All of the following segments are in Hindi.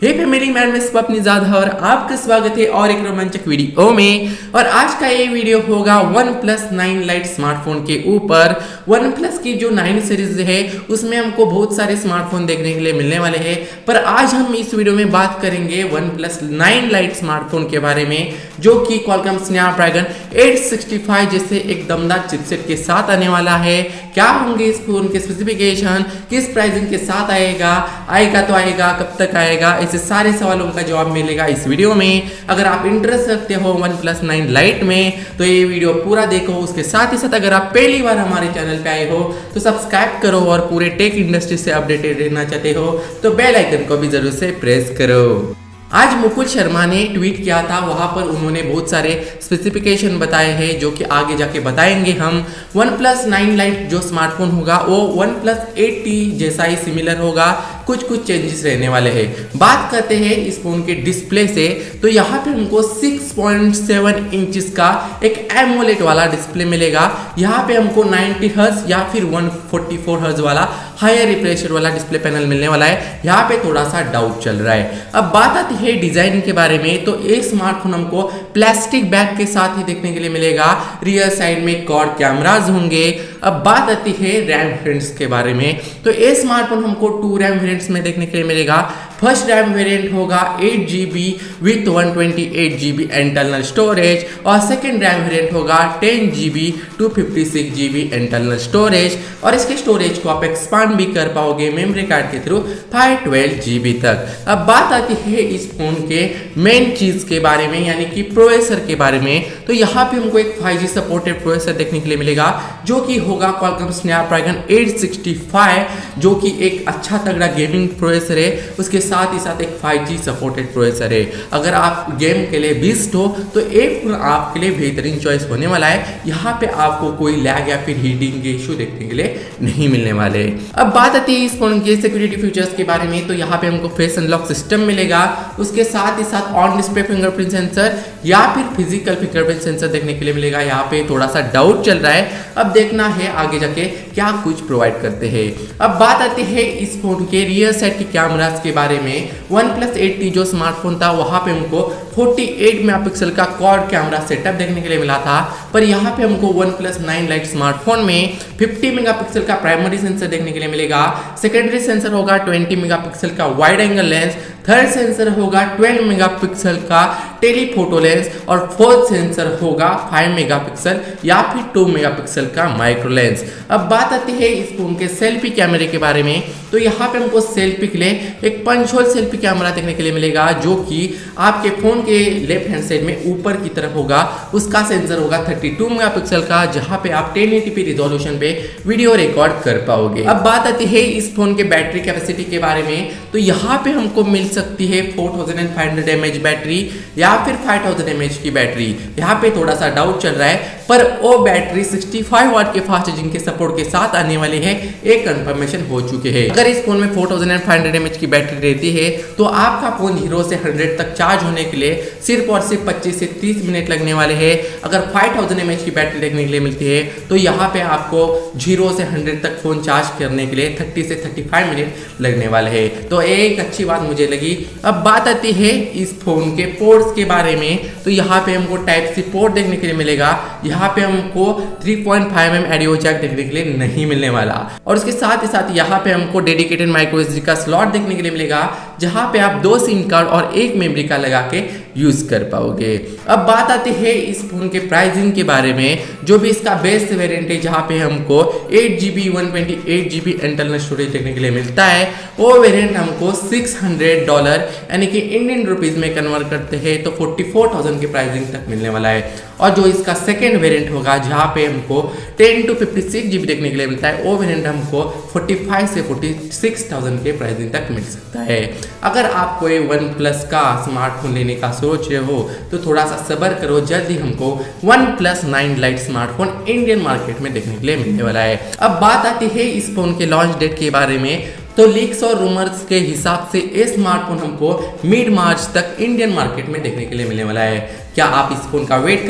हे फैमिली मैन में अपनी ज़्यादा और आपका स्वागत है और एक रोमांचक वीडियो में। और आज का ये वीडियो होगा OnePlus 9 Lite स्मार्टफोन के ऊपर। OnePlus की जो 9 सीरीज है उसमें हमको बहुत सारे स्मार्टफोन देखने के लिए मिलने वाले हैं, पर आज हम इस वीडियो में बात करेंगे OnePlus 9 Lite स्मार्टफोन के बारे में, जो कि Qualcomm Snapdragon 865 जैसे एक दमदार चिपसेट के साथ आने वाला है। क्या होंगे इस फोन के स्पेसिफिकेशन, किस प्राइसिंग के साथ आएगा तो आएगा, कब तक आएगा, ऐसे सारे सवालों का जवाब मिलेगा इस वीडियो में। अगर आप इंटरेस्ट रखते हो OnePlus 9 Lite में तो ये वीडियो पूरा देखो। उसके साथ ही साथ अगर आप पहली बार हमारे चैनल पे आए हो तो सब्सक्राइब करो और पूरे टेक इंडस्ट्री से अपडेटेड रहना चाहते हो तो बेल आइकन को भी जरूर से प्रेस करो। आज मुकुल शर्मा ने ट्वीट किया था, वहां पर उन्होंने बहुत सारे स्पेसिफिकेशन बताए हैं जो कि आगे जाके बताएंगे हम। OnePlus 9 Lite जो स्मार्टफोन होगा वो OnePlus 8T जैसा ही सिमिलर होगा, कुछ चेंजेस रहने वाले हैं। बात करते हैं इस फोन के डिस्प्ले से, तो यहाँ पे हमको 6.7 इंचेस का एक एमोलेड वाला डिस्प्ले मिलेगा। यहाँ पे हमको 90 हर्ट्ज या फिर 144 हर्ट्ज वाला हायर रिफ्रेश वाला डिस्प्ले पैनल मिलने वाला है। यहाँ पे थोड़ा सा डाउट चल रहा है। अब बात आती है डिजाइन के बारे में, तो ये स्मार्टफोन हमको प्लास्टिक बैग के साथ ही देखने के लिए मिलेगा। रियर साइड में क्वाड कैमरास होंगे। अब बात आती है रैम वेरिएंट्स के बारे में, तो ये स्मार्टफोन हमको 2 रैम वेरिएंट्स में देखने के लिए मिलेगा। फर्स्ट रैम वेरिएंट होगा 8GB with 128GB internal storage और सेकेंड रैम वेरिएंट होगा 10GB 256GB इंटरनल स्टोरेज, और इसके स्टोरेज को आप एक्सपांड भी कर पाओगे मेमोरी कार्ड के थ्रू 512GB तक। अब बात आती है इस फोन के मेन चीज के बारे में, यानी कि प्रोसेसर के बारे में, तो यहाँ पे हमको एक 5G सपोर्टेड प्रोसेसर देखने के लिए मिलेगा जो कि होगा Qualcomm Snapdragon 865, जो कि एक अच्छा तगड़ा गेमिंग प्रोसेसर है। उसके साथ ही साथ एक 5G सपोर्टेड प्रोसेसर है। अगर आप गेम के लिए बिस्ट हो तो एक फोन आपके लिए बेहतरीन चॉइस होने वाला है। यहाँ पे आपको कोई लैग या फिर हीटिंग के इशू देखने के लिए नहीं मिलने वाले। अब बात आती है इस फोन के सिक्योरिटी फीचर्स के बारे में, तो यहाँ पे हमको फेस अनलॉक सिस्टम मिलेगा। उसके साथ ही साथ ऑन डिस्प्ले फिंगरप्रिंट सेंसर या फिर फिजिकल फिंगरप्रिंट सेंसर देखने के लिए मिलेगा। यहाँ पे थोड़ा सा डाउट चल रहा है, अब देखना है आगे जाके क्या कुछ प्रोवाइड करते हैं। अब बात आती है इस फोन के रियर साइड के कैमरास के बारे में। OnePlus 8T जो स्मार्टफोन था वहां पे हमको 48 मेगापिक्सल का क्वाड कैमरा सेटअप देखने के लिए मिला था, पर यहाँ पे हमको OnePlus 9 Lite स्मार्टफोन में 50 मेगापिक्सल का प्राइमरी सेंसर देखने के लिए मिलेगा। सेकेंडरी सेंसर होगा 20 मेगापिक्सल का wide angle lens, third sensor होगा 12 मेगापिक्सल का टेलीफोटो लेंस और फोर्थ सेंसर होगा 5 मेगापिक्सल या फिर 2 मेगापिक्सल का माइक्रो लेंस। अब बात आती है इस फोन के सेल्फी कैमरे के बारे में, तो यहाँ पे हमको सेल्फी के लिए एक पंच होल सेल्फी कैमरा देखने के लिए मिलेगा, जो कि आपके फोन के लेफ्ट हैंड साइड में ऊपर की तरफ होगा। उसका सेंसर होगा 32 मेगापिक्सल का, जहाँ पे आप 1080p रिजोल्यूशन पे वीडियो रिकॉर्ड कर पाओगे। अब बात आती है इस फोन के बैटरी कैपेसिटी के बारे में, तो यहाँ पे हमको मिल सकती है 4500 mAh बैटरी या फिर 5000 mAh की बैटरी। यहाँ पे थोड़ा सा डाउट चल रहा है, पर वो बैटरी 65 वाट के फास्ट चार्जिंग के सपोर्ट के साथ आने वाली है, एक कंफर्मेशन हो चुके हैं। अगर इस फोन में 4500 mAh की बैटरी रहती है तो आपका फोन 0 से 100 तक चार्ज होने के लिए सिर्फ और सिर्फ 25 से 30 मिनट लगने वाले हैं। अगर 5000 mAh की बैटरी देखने के लिए मिलती है तो यहाँ पे आपको 0 से 100 तक फोन चार्ज करने के लिए 30 से 35 मिनट लगने वाले हैं, तो एक अच्छी बात मुझे लगी। अब बात आती है इस फोन के पोर्ट्स के बारे में, तो यहाँ पे हमको टाइप सी पोर्ट देखने के लिए मिलेगा। यहाँ पे हमको 3.5mm ऑडियो जैक देखने के लिए नहीं मिलने वाला, और उसके साथ ही साथ यहाँ पे हमको डेडिकेटेड माइक्रो एसडी का स्लॉट देखने के लिए मिलेगा, जहाँ पे आप 2 सिम कार्ड और 1 मेमोरी कार्ड लगा के यूज कर पाओगे। अब बात आती है इस फोन के प्राइसिंग के बारे में, जो भी इसका बेस्ट वेरिएंट है जहाँ पे हमको 8GB 128GB इंटरनल स्टोरेज देखने के लिए मिलता है, वो वेरिएंट हमको $600 यानी कि इंडियन रुपीज में कन्वर्ट करते हैं तो 44,000 की प्राइसिंग तक मिलने वाला है। और जो इसका सेकेंड वेरिएंट होगा जहाँ पे हमको 10 to 56GB देखने के लिए मिलता है, वो वेरिएंट हमको 45 से 46,000 के प्राइसिंग तक मिल सकता है। अगर आप कोई OnePlus का स्मार्टफोन लेने का सोच रहे हो तो थोड़ा सा सब्र करो, जल्द ही हमको OnePlus 9 Lite smartphone Indian market में देखने के लिए मिलने वाला है। अब बात आती है इस फोन के लॉन्च डेट के बारे में, तो लीक्स और रूमर्स के हिसाब से ये स्मार्टफोन हमको मिड मार्च तक इंडियन मार्केट में देखने के लिए मिलने वाला है। क्या आप इस फ़ोन का वेट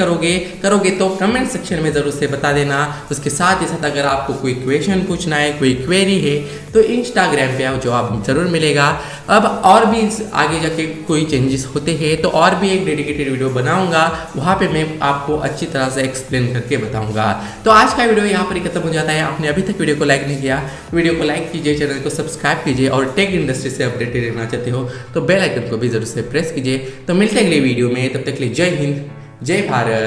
करोगे तो कमेंट सेक्शन में ज़रूर से बता देना। उसके साथ ही साथ अगर आपको कोई क्वेश्चन पूछना है, कोई क्वेरी है तो इंस्टाग्राम पे आओ, जवाब ज़रूर मिलेगा। अब और भी आगे जाके कोई चेंजेस होते हैं तो और भी एक डेडिकेटेड वीडियो बनाऊंगा, वहाँ पे मैं आपको अच्छी तरह से एक्सप्लेन करके बताऊंगा। तो आज का वीडियो यहाँ पर ही खत्म हो जाता है। आपने अभी तक वीडियो को लाइक नहीं किया, वीडियो को लाइक कीजिए, चैनल को सब्सक्राइब कीजिए और टेक इंडस्ट्री से अपडेटेड रहना चाहते हो तो बेल आइकन को भी जरूर से प्रेस कीजिए। तो मिलते हैं अगले वीडियो में, तब तक के लिए जय हिंद, जय भारत।